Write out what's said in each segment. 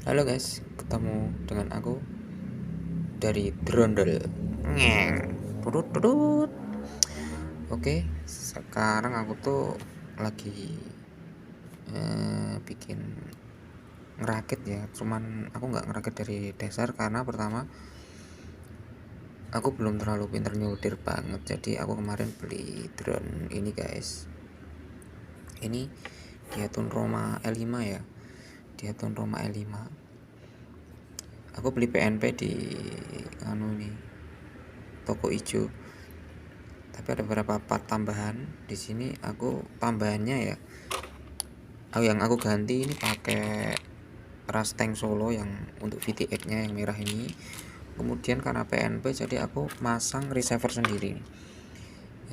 Halo guys, ketemu dengan aku dari Drondel. Ngeng. Turut turut. Oke, sekarang aku tuh lagi bikin ngerakit ya. Cuman aku nggak ngerakit dari dasar karena pertama aku belum terlalu pinter nyutir banget. Jadi aku kemarin beli drone ini guys. Ini Diaton Roma L5 ya. Diaton Roma L5. Aku beli PNP di nih toko ijo, tapi ada beberapa part tambahan di sini. Aku tambahannya ya, yang aku ganti ini pakai Rasteng Solo yang untuk VTX nya yang merah ini. Kemudian karena PNP jadi aku masang receiver sendiri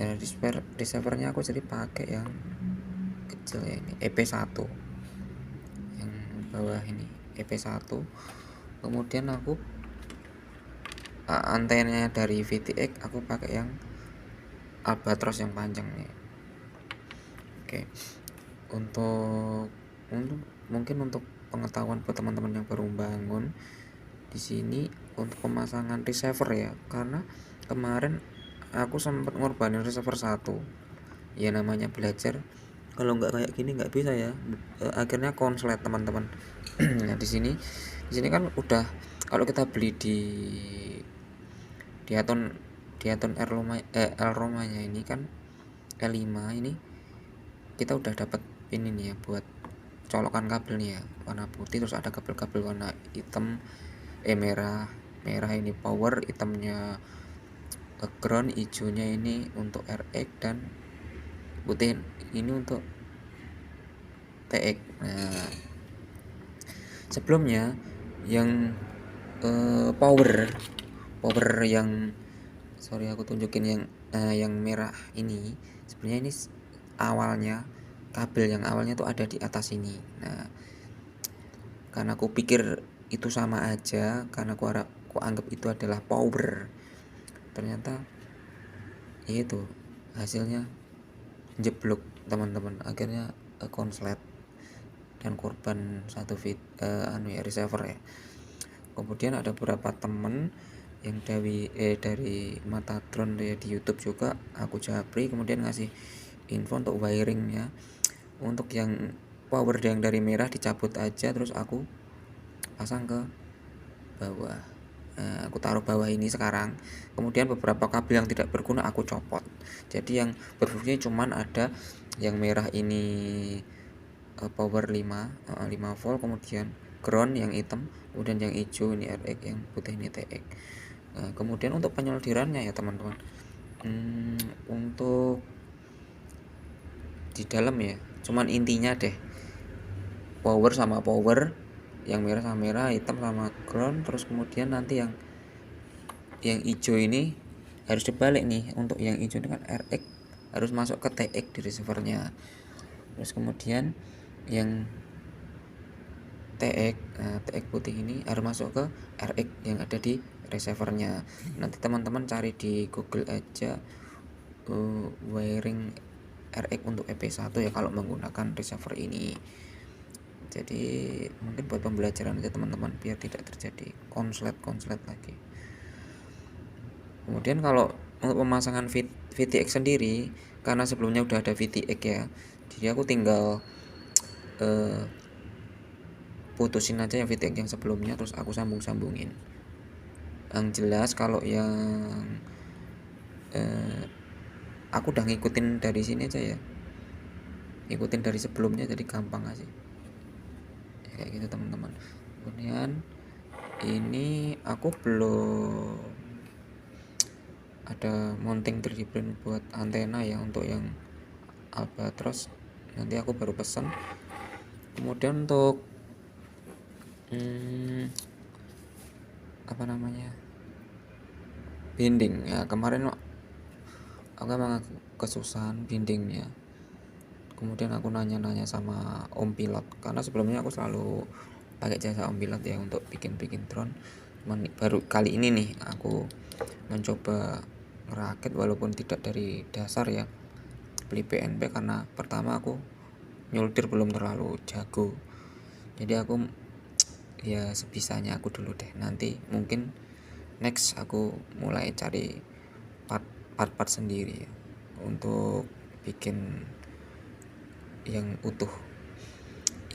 ya. Receivernya aku jadi pakai yang kecil ya, ini EP1 yang bawah ini, EP1. Kemudian aku antenanya dari VTX aku pakai yang Albatros yang panjang nih. Oke, untuk mungkin untuk pengetahuan buat teman-teman yang baru bangun di sini, untuk pemasangan receiver ya, karena kemarin aku sempat ngorbanin receiver satu ya, namanya belajar. Kalau nggak kayak gini nggak bisa ya. Akhirnya konslet teman-teman. Nah di sini kan udah, kalau kita beli Diaton Diaton L Romanya ini kan L5 ini, kita udah dapat pin ini ya buat colokan kabel nih ya, warna putih. Terus ada kabel-kabel warna hitam, merah ini power, hitamnya ground, hijaunya ini untuk RX, dan putih ini untuk TX. Nah sebelumnya yang power power yang, sorry aku tunjukin yang merah ini, sebenarnya ini awalnya, kabel yang awalnya tuh ada di atas ini. Nah karena aku pikir itu sama aja, karena aku anggap itu adalah power, ternyata itu hasilnya jeblok teman-teman. Akhirnya konslet dan korban satu receiver ya. Kemudian ada beberapa temen yang dari mata drone ya, di YouTube juga aku japri, kemudian ngasih info untuk wiringnya. Untuk yang power yang dari merah dicabut aja, terus aku pasang ke bawah. Aku taruh bawah ini sekarang. Kemudian beberapa kabel yang tidak berguna aku copot. Jadi yang berfungsi cuman ada yang merah ini power 5 volt, kemudian ground yang hitam, kemudian yang hijau ini RX, yang putih ini TX. Kemudian untuk penyoldirannya ya teman-teman, untuk di dalam ya, cuman intinya deh power sama power, yang merah sama merah, hitam sama ground. Terus kemudian nanti yang hijau ini harus dibalik nih. Untuk yang hijau ini kan RX, harus masuk ke TX di receivernya. Terus kemudian yang TX putih ini harus masuk ke RX yang ada di receivernya. Nanti teman-teman cari di Google aja wiring RX untuk EP1 ya, kalau menggunakan receiver ini. Jadi mungkin buat pembelajaran aja teman-teman, biar tidak terjadi konslet lagi. Kemudian kalau untuk pemasangan VTX sendiri, karena sebelumnya udah ada VTX ya, jadi aku tinggal putusin aja yang VTX yang sebelumnya, terus aku sambungin. Yang jelas kalau yang aku udah ngikutin dari sini aja ya, ngikutin dari sebelumnya, jadi gampang aja ya, kayak gitu teman-teman. Kemudian ini aku belum ada mounting 3D print buat antena ya, untuk yang Albatros nanti aku baru pesan. Kemudian untuk apa namanya, binding ya, kemarin aku emang kesusahan bindingnya. Kemudian aku nanya-nanya sama om pilot, karena sebelumnya aku selalu pakai jasa om pilot ya untuk bikin drone. Cuman baru kali ini nih aku mencoba ngerakit, walaupun tidak dari dasar ya, beli PNP karena pertama aku nyultir belum terlalu jago. Jadi aku ya sebisanya aku dulu deh, nanti mungkin next aku mulai cari part-part sendiri ya, untuk bikin yang utuh.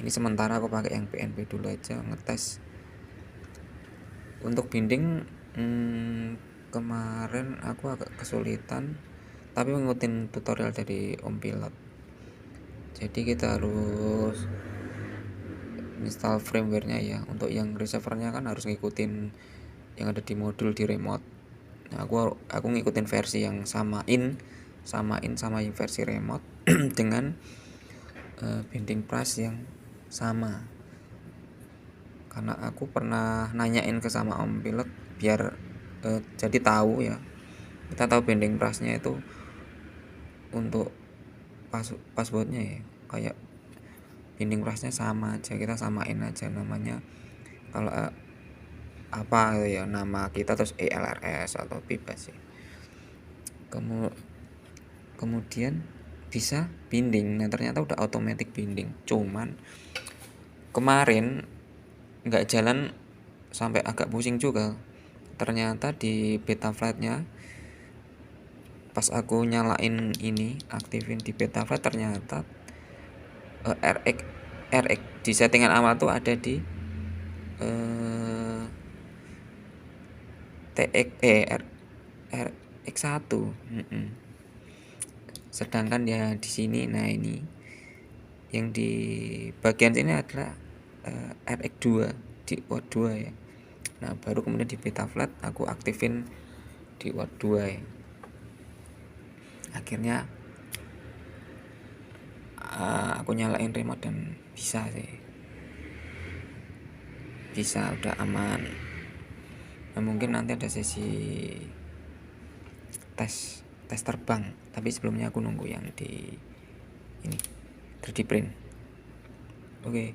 Ini sementara aku pakai yang PNP dulu aja ngetes. Untuk binding kemarin aku agak kesulitan, tapi ngikutin tutorial dari Om Pilot. Jadi kita harus install firmware-nya ya. Untuk yang receiver-nya kan harus ngikutin yang ada di modul di remote. Nah, aku ngikutin versi yang samain sama yang versi remote dengan binding price yang sama. Karena aku pernah nanyain ke sama Om Pilot biar jadi tahu ya. Kita tahu binding price-nya itu untuk passwordnya ya, kayak binding price-nya sama aja, kita samain aja namanya. Kalau apa ya nama kita terus ELRS atau bebas ya. Kemudian bisa binding. Nah ternyata udah automatic binding, cuman kemarin nggak jalan, sampai agak pusing juga. Ternyata di beta flightnya pas aku nyalain ini, aktifin di beta flight, ternyata RX di settingan awal tuh ada di RX1. Sedangkan ya di sini, nah ini yang di bagian sini adalah RX2 di watt 2 ya. Nah baru kemudian di beta flight aku aktifin di watt 2 ya. Akhirnya aku nyalain remote dan bisa sih, bisa, udah aman. Nah mungkin nanti ada sesi tes terbang, tapi sebelumnya aku nunggu yang di ini 3D print. Oke.